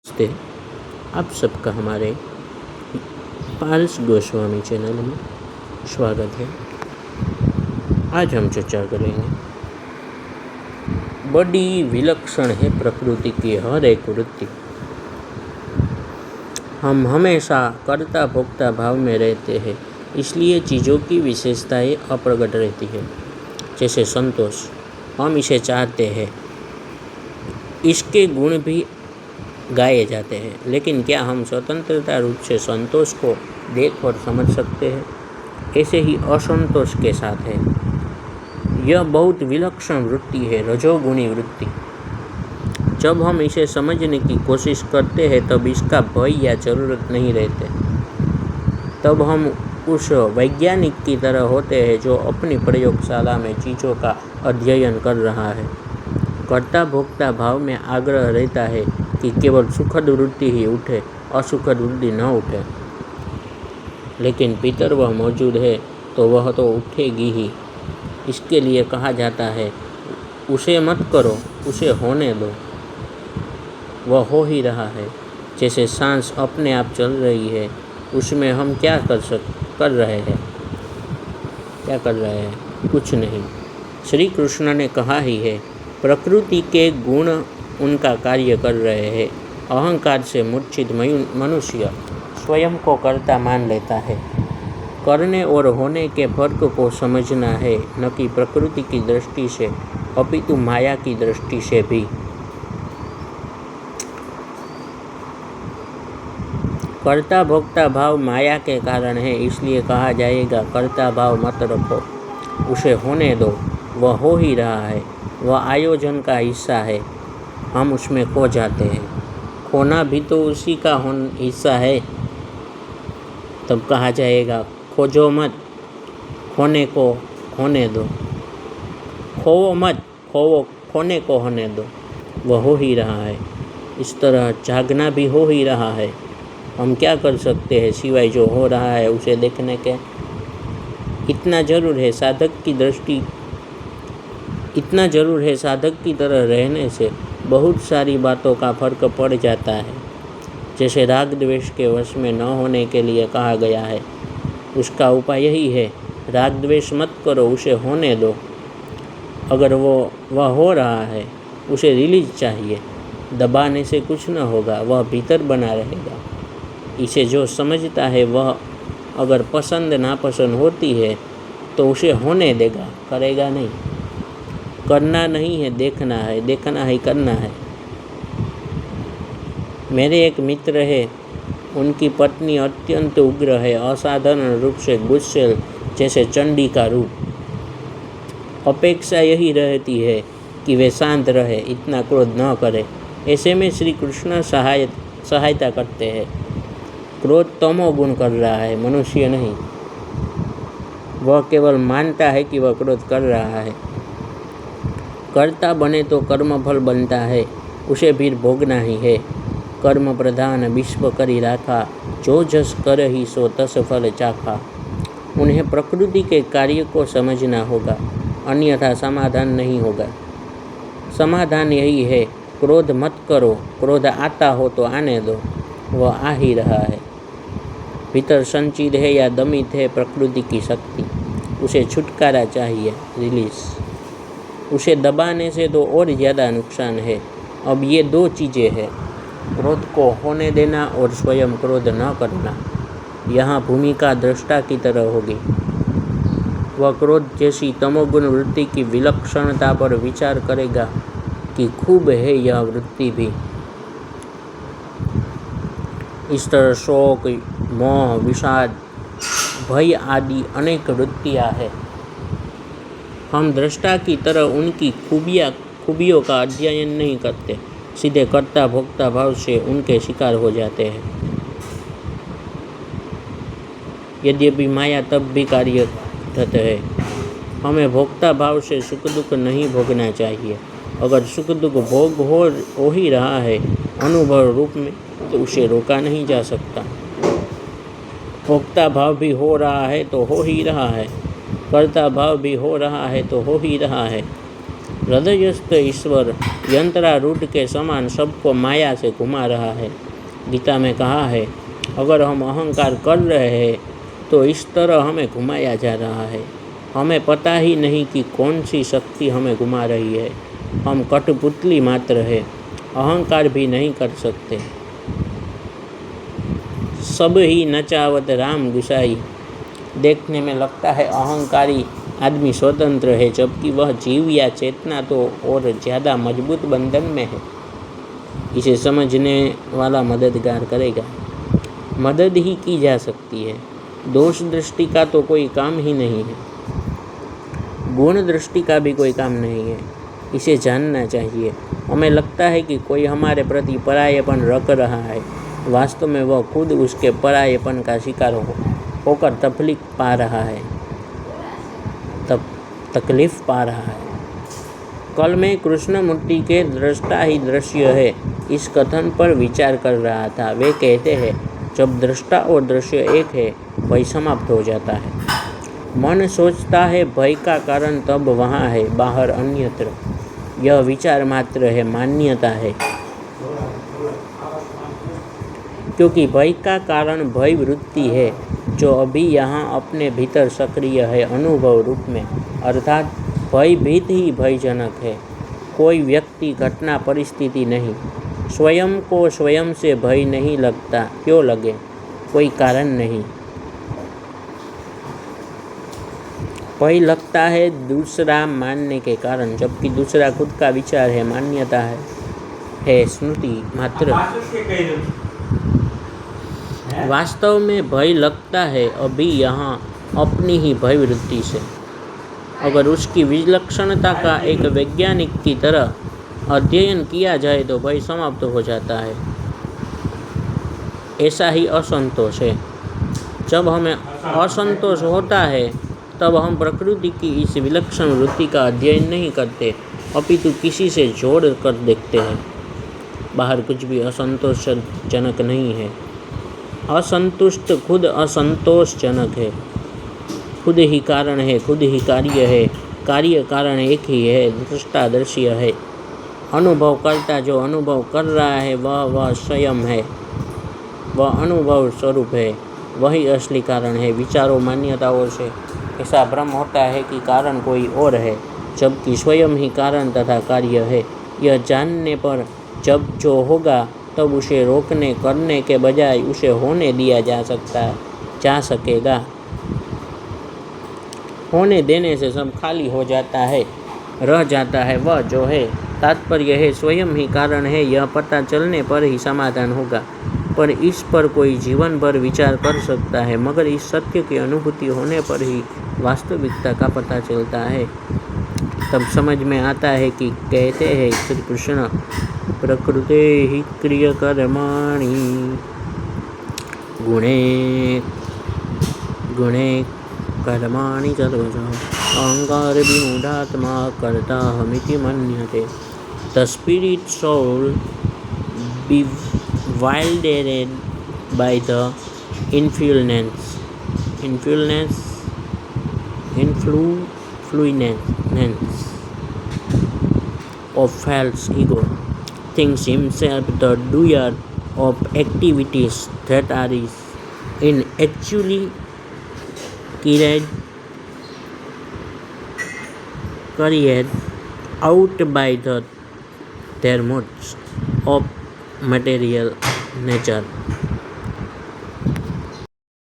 नमस्ते। आप सबका हमारे पारस गोस्वामी चैनल में स्वागत है। आज हम चर्चा करेंगे, बड़ी विलक्षण है प्रकृति की हर एक वृत्ति। हम हमेशा कर्ता भोक्ता भाव में रहते हैं, इसलिए चीज़ों की विशेषताएं अप्रगट रहती है। जैसे संतोष, हम इसे चाहते हैं, इसके गुण भी गाए जाते हैं, लेकिन क्या हम स्वतंत्रता रूप से संतोष को देख और समझ सकते हैं? ऐसे ही असंतोष के साथ है। यह बहुत विलक्षण वृत्ति है, रजोगुणी वृत्ति। जब हम इसे समझने की कोशिश करते हैं तब इसका भय या जरूरत नहीं रहते। तब हम उस वैज्ञानिक की तरह होते हैं जो अपनी प्रयोगशाला में चीज़ों का अध्ययन कर रहा है। कर्ता भोक्ता भाव में आग्रह रहता है कि केवल सुखद वृत्ति ही उठे, असुखद वृत्ति न उठे। लेकिन भीतर वह मौजूद है तो वह तो उठेगी ही। इसके लिए कहा जाता है, उसे मत करो, उसे होने दो, वह हो ही रहा है। जैसे सांस अपने आप चल रही है, उसमें हम क्या कर रहे हैं? कुछ नहीं। श्री कृष्ण ने कहा ही है, प्रकृति के गुण उनका कार्य कर रहे हैं। अहंकार से मूर्छित मनुष्य स्वयं को कर्ता मान लेता है। करने और होने के फर्क को समझना है, न कि प्रकृति की दृष्टि से अपितु माया की दृष्टि से भी। कर्ता भोक्ता भाव माया के कारण है, इसलिए कहा जाएगा, कर्ता भाव मत रखो, उसे होने दो, वह हो ही रहा है। वह आयोजन का हिस्सा है, हम उसमें खो जाते हैं। खोना भी तो उसी का हिस्सा है। तब कहा जाएगा, खोजो मत, खोने को होने दो, खोवो मत, खोने को होने दो, वह हो ही रहा है। इस तरह जागना भी हो ही रहा है। हम क्या कर सकते हैं सिवाय जो हो रहा है उसे देखने के? इतना जरूर है साधक की तरह रहने से बहुत सारी बातों का फर्क पड़ जाता है। जैसे राग द्वेष के वश में न होने के लिए कहा गया है, उसका उपाय यही है, राग द्वेष मत करो, उसे होने दो। अगर वह हो रहा है, उसे रिलीज चाहिए। दबाने से कुछ न होगा, वह भीतर बना रहेगा। इसे जो समझता है वह अगर पसंद नापसंद होती है तो उसे होने देगा, करेगा नहीं। करना नहीं है, देखना है, देखना है, करना है। मेरे एक मित्र है, उनकी पत्नी अत्यंत उग्र है, असाधारण रूप से गुस्सेल, जैसे चंडी का रूप। अपेक्षा यही रहती है कि वे शांत रहे, इतना क्रोध न करे। ऐसे में श्री कृष्ण सहायता करते हैं। क्रोध तमोगुण कर रहा है, मनुष्य नहीं। वह केवल मानता है कि वह क्रोध कर रहा है। कर्ता बने तो कर्मफल बनता है, उसे भी भोगना ही है। कर्म प्रधान विश्व करी राखा, जो जस कर ही सो तस फल चाखा। उन्हें प्रकृति के कार्य को समझना होगा, अन्यथा समाधान नहीं होगा। समाधान यही है, क्रोध मत करो, क्रोध आता हो तो आने दो, वह आ ही रहा है। भीतर संचित है या दमित है प्रकृति की शक्ति, उसे छुटकारा चाहिए, रिलीज। उसे दबाने से तो और ज़्यादा नुकसान है। अब ये दो चीज़ें हैं, क्रोध को होने देना और स्वयं क्रोध न करना। यहाँ भूमिका दृष्टा की तरह होगी। वह क्रोध जैसी तमोगुण वृत्ति की विलक्षणता पर विचार करेगा कि खूब है यह वृत्ति भी। इस तरह शोक, मोह, विषाद, भय आदि अनेक वृत्तियाँ हैं। हम दृष्टा की तरह उनकी खूबियों का अध्ययन नहीं करते, सीधे कर्ता भोक्ता भाव से उनके शिकार हो जाते हैं। यद्यपि माया तब भी कार्यरत है। हमें भोक्ता भाव से सुख दुख नहीं भोगना चाहिए। अगर सुख दुख भोग हो ही रहा है अनुभव रूप में, तो उसे रोका नहीं जा सकता। भोक्ता भाव भी हो रहा है तो हो ही रहा है, कर्ता भाव भी हो रहा है तो हो ही रहा है। हृदयस्थ ईश्वर यंत्रारूढ़ के समान सबको माया से घुमा रहा है। गीता में कहा है, अगर हम अहंकार कर रहे हैं तो इस तरह हमें घुमाया जा रहा है। हमें पता ही नहीं कि कौन सी शक्ति हमें घुमा रही है। हम कठपुतली मात्र है, अहंकार भी नहीं कर सकते। सब ही नचावत राम गुसाई। देखने में लगता है अहंकारी आदमी स्वतंत्र है, जबकि वह जीव या चेतना तो और ज़्यादा मजबूत बंधन में है। इसे समझने वाला मददगार करेगा। मदद ही की जा सकती है। दोष दृष्टि का तो कोई काम ही नहीं है। गुण दृष्टि का भी कोई काम नहीं है। इसे जानना चाहिए। हमें लगता है कि कोई हमारे प्रति परायेपन रख रहा है, वास्तव में वह खुद उसके परायेपन का शिकार होकर तकलीफ पा रहा है। कल मैं कृष्णमूर्ति के दृष्टा ही दृश्य है इस कथन पर विचार कर रहा था। वे कहते हैं, जब दृष्टा और दृश्य एक है, भय समाप्त हो जाता है। मन सोचता है भय का कारण तब वहाँ है, बाहर अन्यत्र। यह विचार मात्र है, मान्यता है। क्योंकि भय का कारण भय वृत्ति है, जो अभी यहाँ अपने भीतर सक्रिय है अनुभव रूप में। अर्थात भयभीत ही भयजनक है, कोई व्यक्ति, घटना, परिस्थिति नहीं। स्वयं को स्वयं से भय नहीं लगता। क्यों लगे? कोई कारण नहीं। भय लगता है दूसरा मानने के कारण, जबकि दूसरा खुद का विचार है, मान्यता है स्मृति मात्र। वास्तव में भय लगता है अभी यहाँ अपनी ही भय वृत्ति से। अगर उसकी विलक्षणता का एक वैज्ञानिक की तरह अध्ययन किया जाए तो भय समाप्त हो जाता है। ऐसा ही असंतोष है। जब हमें असंतोष होता है तब हम प्रकृति की इस विलक्षण वृत्ति का अध्ययन नहीं करते, अपितु किसी से जोड़ कर देखते हैं। बाहर कुछ भी असंतोषजनक नहीं है। असंतुष्ट खुद असंतोषजनक है। खुद ही कारण है, खुद ही कार्य है। कार्य कारण एक ही है, दृष्टा दृश्य है। अनुभव करता जो अनुभव कर रहा है वह स्वयं है, वह अनुभव स्वरूप है, वही असली कारण है। विचारों, मान्यताओं से ऐसा भ्रम होता है कि कारण कोई और है, जबकि स्वयं ही कारण तथा कार्य है। यह जानने पर जब जो होगा तब उसे रोकने करने के बजाय उसे होने दिया जा सकेगा। होने देने से सब खाली हो जाता है, रह जाता है वह जो है। तात्पर्य है स्वयं ही कारण है, यह पता चलने पर ही समाधान होगा। पर इस पर कोई जीवन भर विचार कर सकता है, मगर इस सत्य की अनुभूति होने पर ही वास्तविकता का पता चलता है। तब समझ में आता है कि कहते हैं श्री कृष्ण, प्रकृते हि क्रियकर्माणि गुणे कर्माणि सर्वशः अहंकार विमूढात्मा कर्ताहमिति मन्यते। The spirit soul bewildered by the influence of false ego thinks himself the doer of activities that are in actually carried out by their modes of material nature.